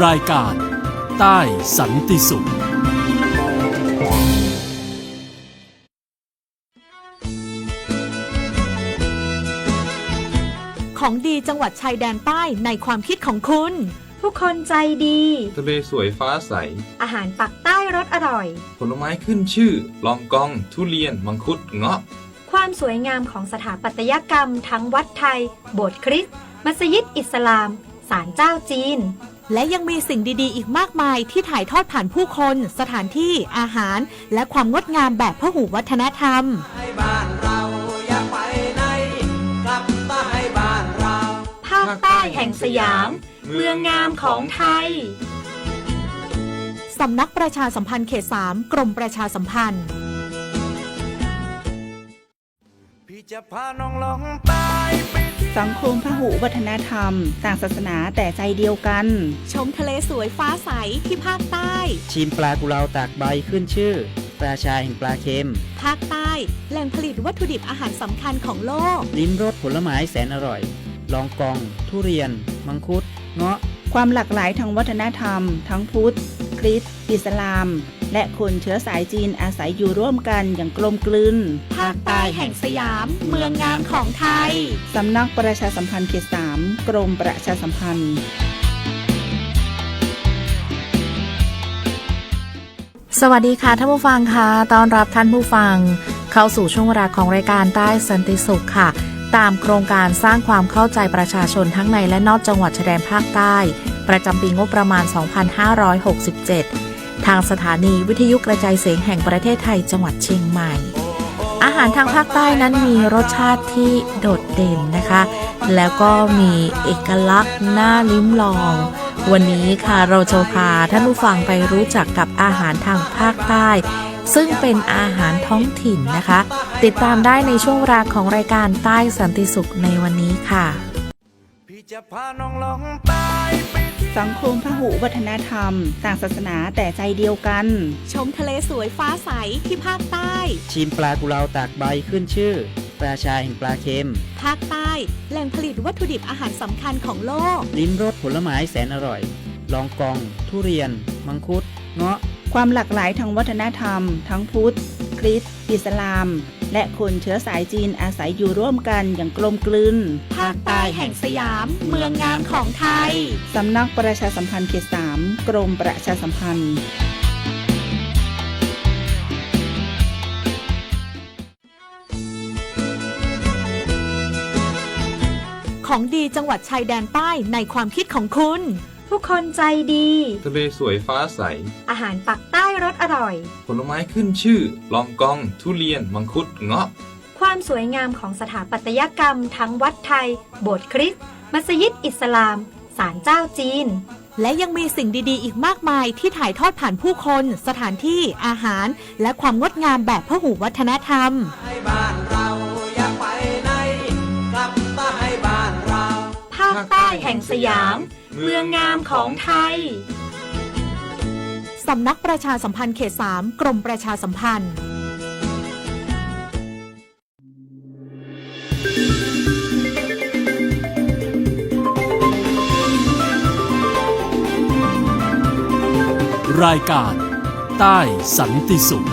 รายการใต้สันติสุขของดีจังหวัดชายแดนใต้ในความคิดของคุณผู้คนใจดีทะเลสวยฟ้าใสอาหารปักใต้รสอร่อยผลไม้ขึ้นชื่อลองกองทุเรียนมังคุดเงาะความสวยงามของสถาปัตยกรรมทั้งวัดไทยโบสถ์คริสต์มัสยิดอิสลามศาลเจ้าจีนและยังมีสิ่งดีๆอีกมากมายที่ถ่ายทอดผ่านผู้คนสถานที่อาหารและความงดงามแบบพหุวัฒนธรรมภาคใต้แห่งสยามเมืองงามของไทยสำนักประชาสัมพันธ์เขต 3 กรมประชาสัมพันธ์สังคมพหุวัฒนธรรมต่างศาสนาแต่ใจเดียวกันชมทะเลสวยฟ้าใสที่ภาคใต้ชิมปลากุเลาตากใบขึ้นชื่อราชาแห่งปลาเค็มภาคใต้แหล่งผลิตวัตถุดิบอาหารสำคัญของโลกลิ้มรสผลไม้แสนอร่อยลองกองทุเรียนมังคุดเงาะความหลากหลายทางวัฒนธรรมทั้งพุทธคริสต์อิสลามและคนเชื้อสายจีนอาศัยอยู่ร่วมกันอย่างกลมกลืนภาคใต้แห่งสยามเมืองงามของไทยสำนักประชาสัมพันธ์เขต 3 กรมประชาสัมพันธ์สวัสดีค่ะท่านผู้ฟังค่ะต้อนรับท่านผู้ฟังเข้าสู่ช่วงเวลาของรายการใต้สันติสุขค่ะตามโครงการสร้างความเข้าใจประชาชนทั้งในและนอกจังหวัดชายแดนภาคใต้ประจำปีงบประมาณ 2567 ทางสถานีวิทยุกระจายเสียงแห่งประเทศไทยจังหวัดเชียงใหม่อาหารทางภาคใต้นั้นมีรสชาติที่โดดเด่นนะคะแล้วก็มีเอกลักษณ์น่าลิ้มลองวันนี้ค่ะเราจะพาท่านผู้ฟังไปรู้จักกับอาหารทางภาคใต้ซึ่งเป็นอาหารท้องถิ่นนะคะติดตามได้ในช่วงเวลาของรายการใต้สันติสุขในวันนี้ค่ะสังคมพหุวัฒนธรรมต่างศาสนาแต่ใจเดียวกันชมทะเลสวยฟ้าใสที่ภาคใต้ชิมปลากุเลาตากใบขึ้นชื่อราชาแห่งปลาเค็มภาคใต้แหล่งผลิตวัตถุดิบอาหารสำคัญของโลกลิ้มรสผลไม้แสนอร่อยลองกองทุเรียนมังคุดเงาะความหลากหลายทางวัฒนธรรมทั้งพุทธคริสต์อิสลามและคนเชื้อสายจีนอาศัยอยู่ร่วมกันอย่างกลมกลืนภาคใต้แห่งสยามเมืองงามของไทยสำนักประชาสัมพันธ์เขต 3 กรมประชาสัมพันธ์ของดีจังหวัดชายแดนใต้ในความคิดของคุณผู้คนใจดีทะเลสวยฟ้าใสอาหารปักใต้รสอร่อยผลไม้ขึ้นชื่อลองกองทุเรียนมังคุดเงาะความสวยงามของสถาปัตยกรรมทั้งวัดไทยโบสถ์คริสต์มัสยิดอิสลามศาลเจ้าจีนและยังมีสิ่งดีๆอีกมากมายที่ถ่ายทอดผ่านผู้คนสถานที่อาหารและความงดงามแบบพหุวัฒนธรรมภาคใต้แห่งสยามเมืองงามของไทยสำนักประชาสัมพันธ์เขต 3 กรมประชาสัมพันธ์รายการใต้สันติสุข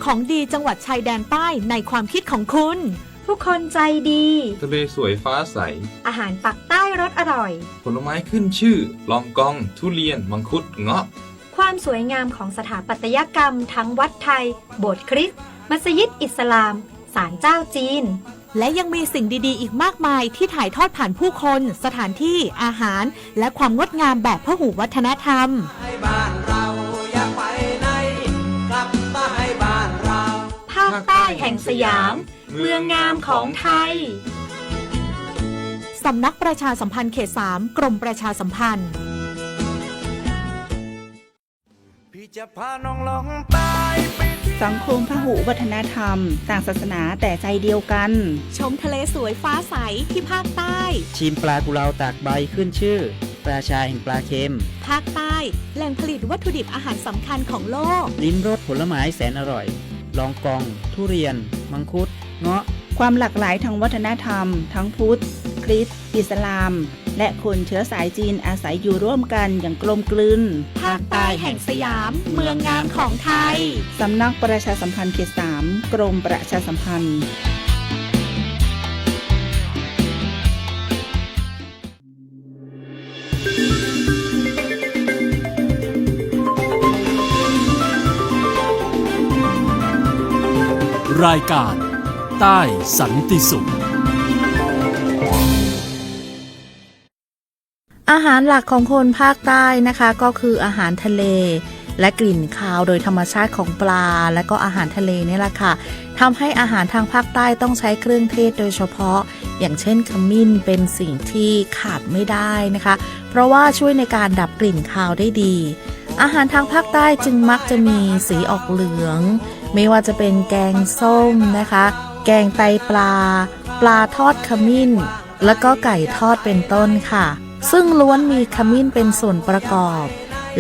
ของดีจังหวัดชายแดนใต้ในความคิดของคุณ ผู้คนใจดี ทะเลสวยฟ้าใส อาหารปักใต้รสอร่อย ผลไม้ขึ้นชื่อ ลองกอง ทุเรียน มังคุด เงาะ ความสวยงามของสถาปัตยกรรมทั้งวัดไทย โบสถ์คริสต์มัสยิดอิสลาม ศาลเจ้าจีน และยังมีสิ่งดีๆอีกมากมายที่ถ่ายทอดผ่านผู้คน สถานที่อาหาร และความงดงามแบบพหูวัฒนธรรม ภาคใต้แห่งสยาม เมืองงามของไทย สำนักประชาสัมพันธ์เขต 3 กรมประชาสัมพันธ์ สังคมพหุวัฒนธรรม ต่างศาสนาแต่ใจเดียวกัน ชมทะเลสวยฟ้าใสที่ภาคใต้ ชิมปลากุเลาตากใบขึ้นชื่อราชาแห่งปลาเค็ม ภาคใต้แหล่งผลิตวัตถุดิบอาหารสำคัญของโลก ลิ้มรสผลไม้แสนอร่อย ลองกอง ทุเรียน มังคุด เงาะ ความหลากหลายทางวัฒนธรรม ทั้งพุทธ คริสต์อิสลาม และคนเชื้อสายจีนอาศัยอยู่ร่วมกันอย่างกลมกลืน ภาคใต้แห่งสยาม เมืองงามของไทย สำนักประชาสัมพันธ์เขต 3 กรมประชาสัมพันธ์ รายการใต้สันติสุข อาหารหลักของคนภาคใต้นะคะก็คืออาหารทะเลและกลิ่นคาวโดยธรรมชาติของปลาและก็อาหารทะเลนี่แหละค่ะทำให้อาหารทางภาคใต้ต้องใช้เครื่องเทศโดยเฉพาะอย่างเช่นขมิ้นเป็นสิ่งที่ขาดไม่ได้นะคะเพราะว่าช่วยในการดับกลิ่นคาวได้ดีอาหารทางภาคใต้จึงมักจะมีสีออกเหลืองไม่ว่าจะเป็นแกงส้มนะคะแกงไตปลาปลาทอดขมิ้นแล้วก็ไก่ทอดเป็นต้นค่ะซึ่งล้วนมีขมิ้นเป็นส่วนประกอบ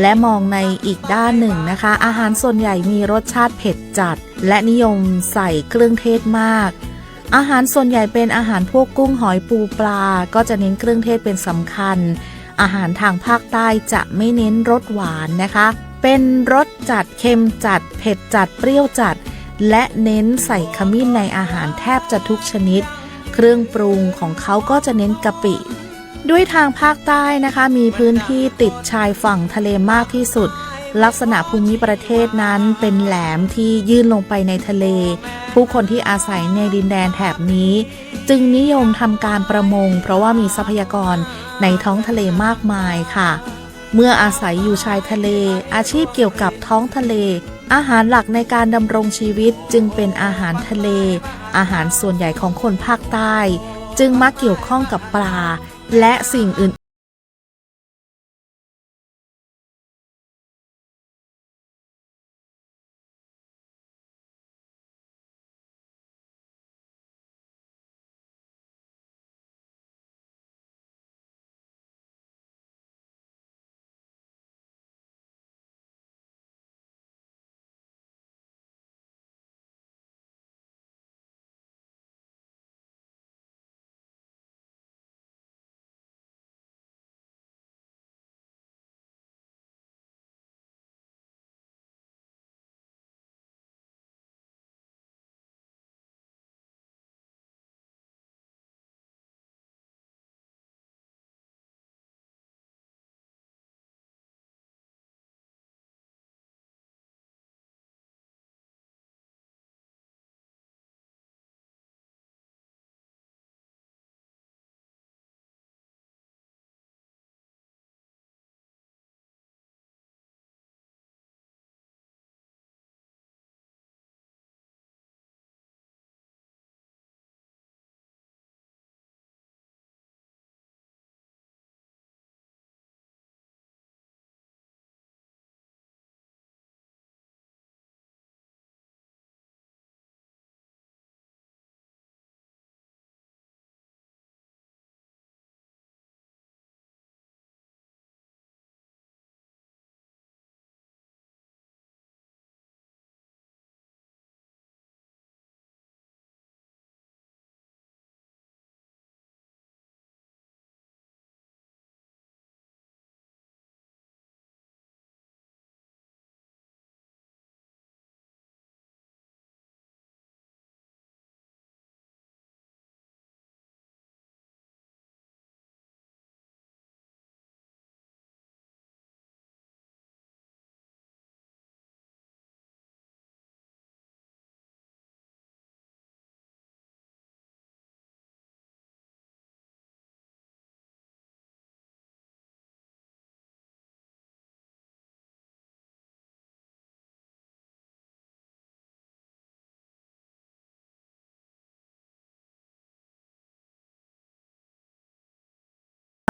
และมองในอีกด้านหนึ่งนะคะอาหารส่วนใหญ่มีรสชาติเผ็ดจัดและนิยมใส่เครื่องเทศมากอาหารส่วนใหญ่เป็นอาหารพวกกุ้งหอยปูปลาก็จะเน้นเครื่องเทศเป็นสำคัญอาหารทางภาคใต้จะไม่เน้นรสหวานนะคะเป็นรสจัดเค็มจัดเผ็ดจัดเปรี้ยวจัดและเน้นใส่ขมิ้นในอาหารแทบจะทุกชนิดเครื่องปรุงของเขาก็จะเน้นกะปิด้วยทางภาคใต้นะคะมีพื้นที่ติดชายฝั่งทะเลมากที่สุดลักษณะภูมิประเทศนั้นเป็นแหลมที่ยื่นลงไปในทะเลผู้คนที่อาศัยในดินแดนแถบนี้จึงนิยมทำการประมงเพราะว่ามีทรัพยากรในท้องทะเลมากมายค่ะเมื่ออาศัยอยู่ชายทะเลอาชีพเกี่ยวกับท้องทะเลอาหารหลักในการดำรงชีวิตจึงเป็นอาหารทะเลอาหารส่วนใหญ่ของคนภาคใต้จึงมักเกี่ยวข้องกับปลาและสิ่งอื่น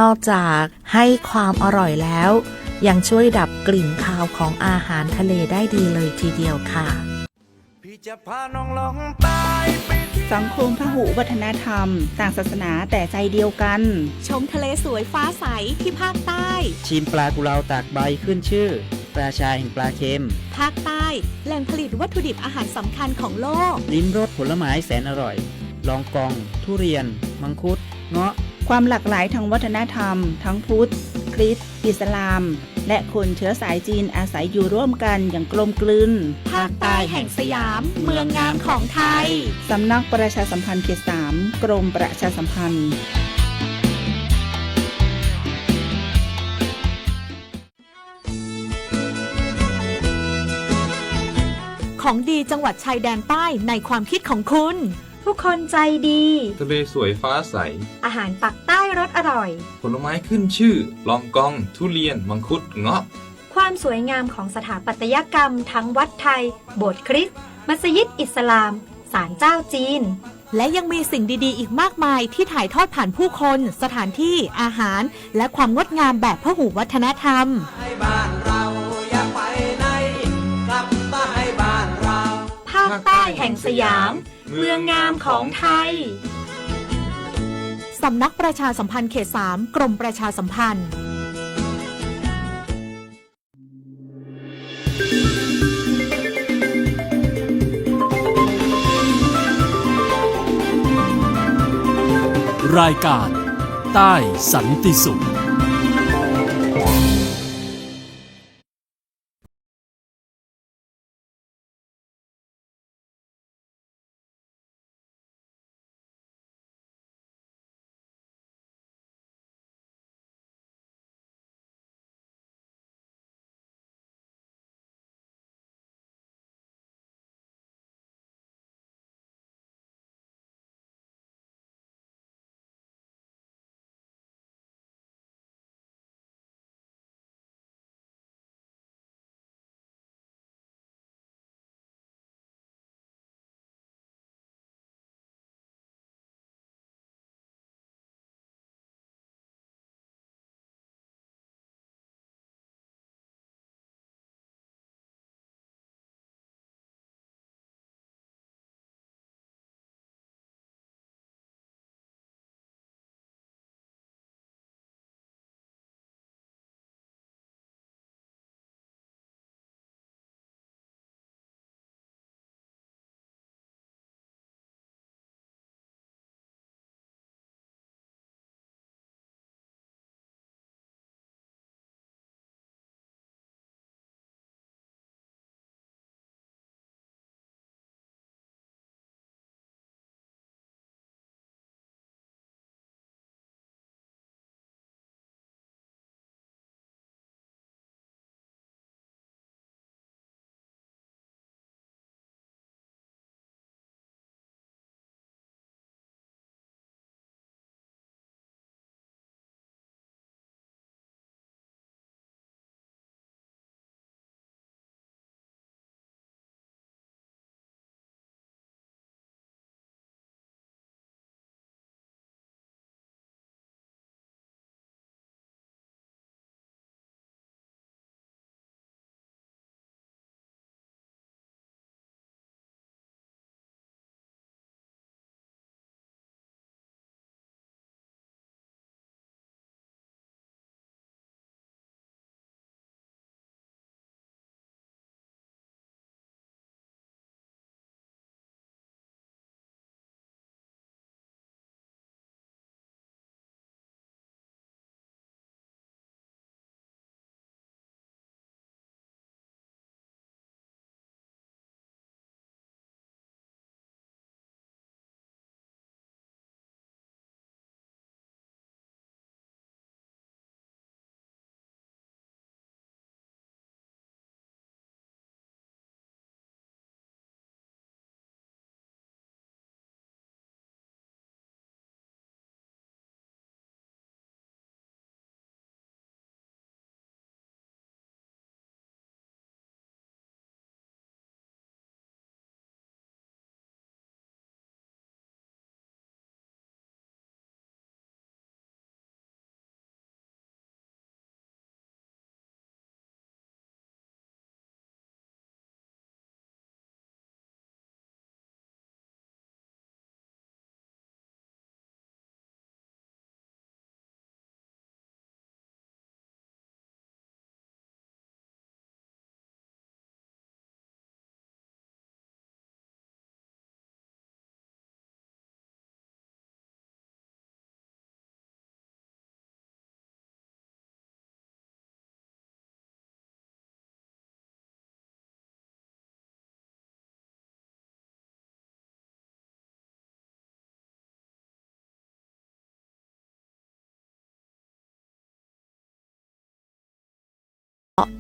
นอกจากให้ความอร่อยแล้ว ยังช่วยดับกลิ่นคาวของอาหารทะเลได้ดีเลยทีเดียวค่ะ สังคมพหุวัฒนธรรม ต่างศาสนาแต่ใจเดียวกัน ชมทะเลสวยฟ้าใสที่ภาคใต้ ชิมปลากุเลาตากใบขึ้นชื่อราชาแห่งปลาเค็ม ภาคใต้แหล่งผลิตวัตถุดิบอาหารสำคัญของโลก ลิ้มรสผลไม้แสนอร่อย ลองกอง ทุเรียน มังคุด เงาะ ความหลากหลายทางวัฒนธรรม ทั้งพุทธ คริสต์อิสลาม และคนเชื้อสายจีนอาศัยอยู่ร่วมกันอย่างกลมกลืน ภาคใต้แห่งสยาม เมืองงามของไทย สำนักประชาสัมพันธ์เขต 3 กรมประชาสัมพันธ์ ของดีจังหวัดชายแดนใต้ในความคิดของคุณ ผู้คนใจดี ทะเลสวยฟ้าใส อาหารปักใต้รสอร่อย ผลไม้ขึ้นชื่อ ลองกอง ทุเรียน มังคุด เงาะ ความสวยงามของสถาปัตยกรรมทั้งวัดไทย โบสถ์คริสต์มัสยิดอิสลาม ศาลเจ้าจีน และยังมีสิ่งดีๆ อีกมากมายที่ถ่ายทอดผ่านผู้คน สถานที่อาหาร และความงดงามแบบพหุวัฒนธรรม ภาคใต้แห่งสยาม เมืองงามของไทย สำนักประชาสัมพันธ์เขต 3 กรมประชาสัมพันธ์ รายการใต้สันติสุข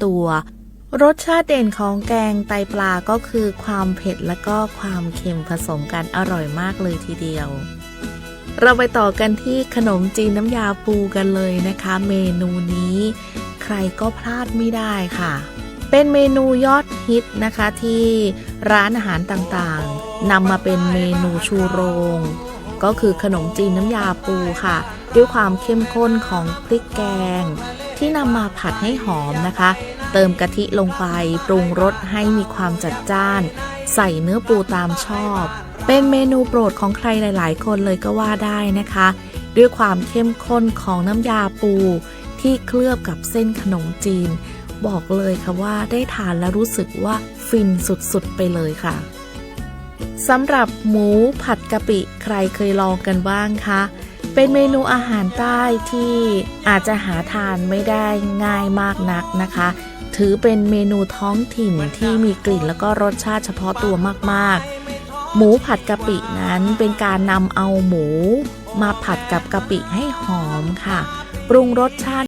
ตัวรสชาติเด่นของแกงไตปลาก็คือความเผ็ดและก็ความเค็มผสมกันอร่อยมากเลยทีเดียวเราไปต่อกันที่ขนมจีนน้ำยาปูกันเลยนะคะเมนูนี้ใครก็พลาดไม่ได้ค่ะเป็นเมนูยอดฮิตนะคะที่ร้านอาหารต่างๆนำมาเป็นเมนูชูโรงก็คือขนมจีนน้ำยาปูค่ะด้วยความเข้มข้นของพริกแกงที่นำมาผัดให้หอมนะคะเติมกะทิลงไปปรุงรสให้มีความจัดจ้านใส่เนื้อปูตามชอบเป็นเมนูโปรดของใครหลายๆคนเลยก็ว่าได้นะคะด้วยความเข้มข้นของน้ำยาปูที่เคลือบกับเส้นขนมจีนบอกเลยค่ะว่าได้ทานแล้วรู้สึกว่าฟินสุดๆไปเลยค่ะสำหรับหมูผัดกะปิใครเคยลองกันบ้างคะเป็นเมนูอาหารใต้ที่อาจจะหาทานไม่ได้ง่ายมากนักนะคะถือเป็นเมนูท้องถิ่นที่มีกลิ่นแล้วก็รสชาติเฉพาะตัวมากๆหมูผัดกะปินั้นเป็นการนำเอาหมูมาผัดกับกะปิให้หอมค่ะปรุงรสชาติ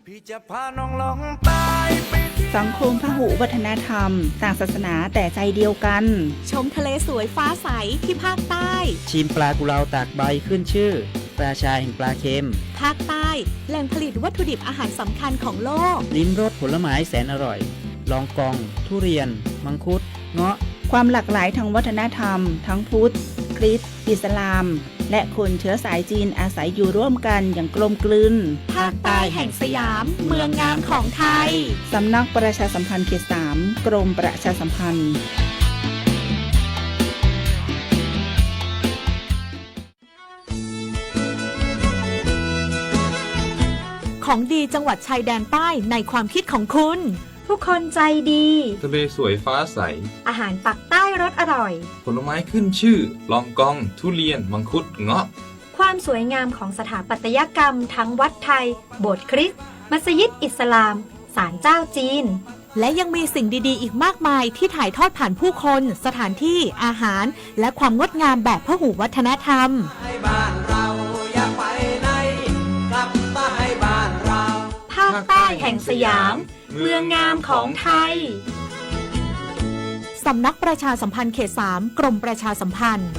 พี่จะพาน้องลองตายไปที่ สังคมพหุวัฒนธรรม ต่างศาสนาแต่ใจเดียวกัน ชมทะเลสวยฟ้าใสที่ภาคใต้ ชิมปลากุเลาตากใบขึ้นชื่อราชาแห่งปลาเค็ม ภาคใต้แหล่งผลิตวัตถุดิบอาหารสำคัญของโลก ลิ้มรสผลไม้แสนอร่อย ลองกอง ทุเรียน มังคุด เงาะ ความหลากหลายทางวัฒนธรรม ทั้งพุทธ คริสต์อิสลาม และคนเชื้อสายจีนอาศัยอยู่ร่วมกันอย่างกลมกลืน ภาคใต้แห่งสยาม เมืองงามของไทย สำนักประชาสัมพันธ์เขต 3 กรมประชาสัมพันธ์ ของดีจังหวัดชายแดนใต้ในความคิดของคุณ ผู้คนใจดี ทะเลสวยฟ้าใส อาหารปักใต้รสอร่อย ผลไม้ขึ้นชื่อ ลองกอง ทุเรียน มังคุด เงาะ ความสวยงามของสถาปัตยกรรมทั้งวัดไทย โบสถ์คริสต์มัสยิดอิสลาม ศาลเจ้าจีน และยังมีสิ่งดีๆ อีกมากมายที่ถ่ายทอดผ่านผู้คน สถานที่ อาหาร และความงดงามแบบพหุวัฒนธรรม บ้านเราอยากไปไหนกลับมาให้บ้านเรา ภาคใต้แห่งสยาม เมืองงามของไทย สำนักประชาสัมพันธ์เขต 3 กรมประชาสัมพันธ์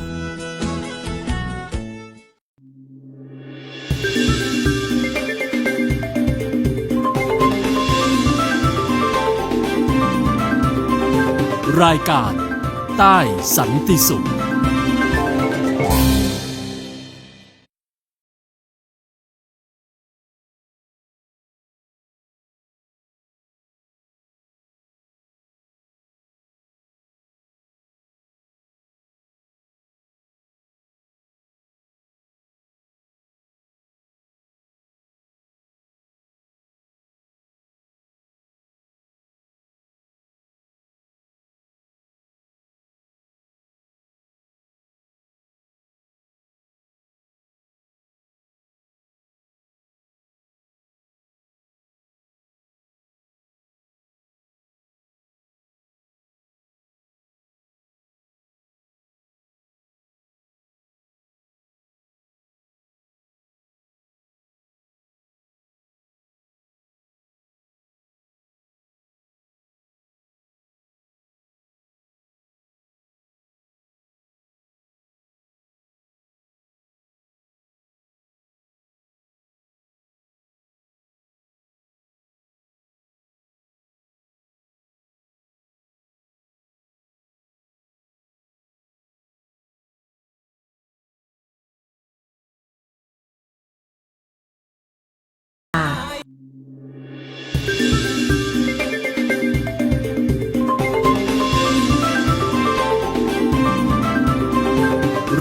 รายการใต้สันติสุข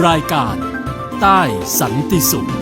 รายการใต้สันติสุข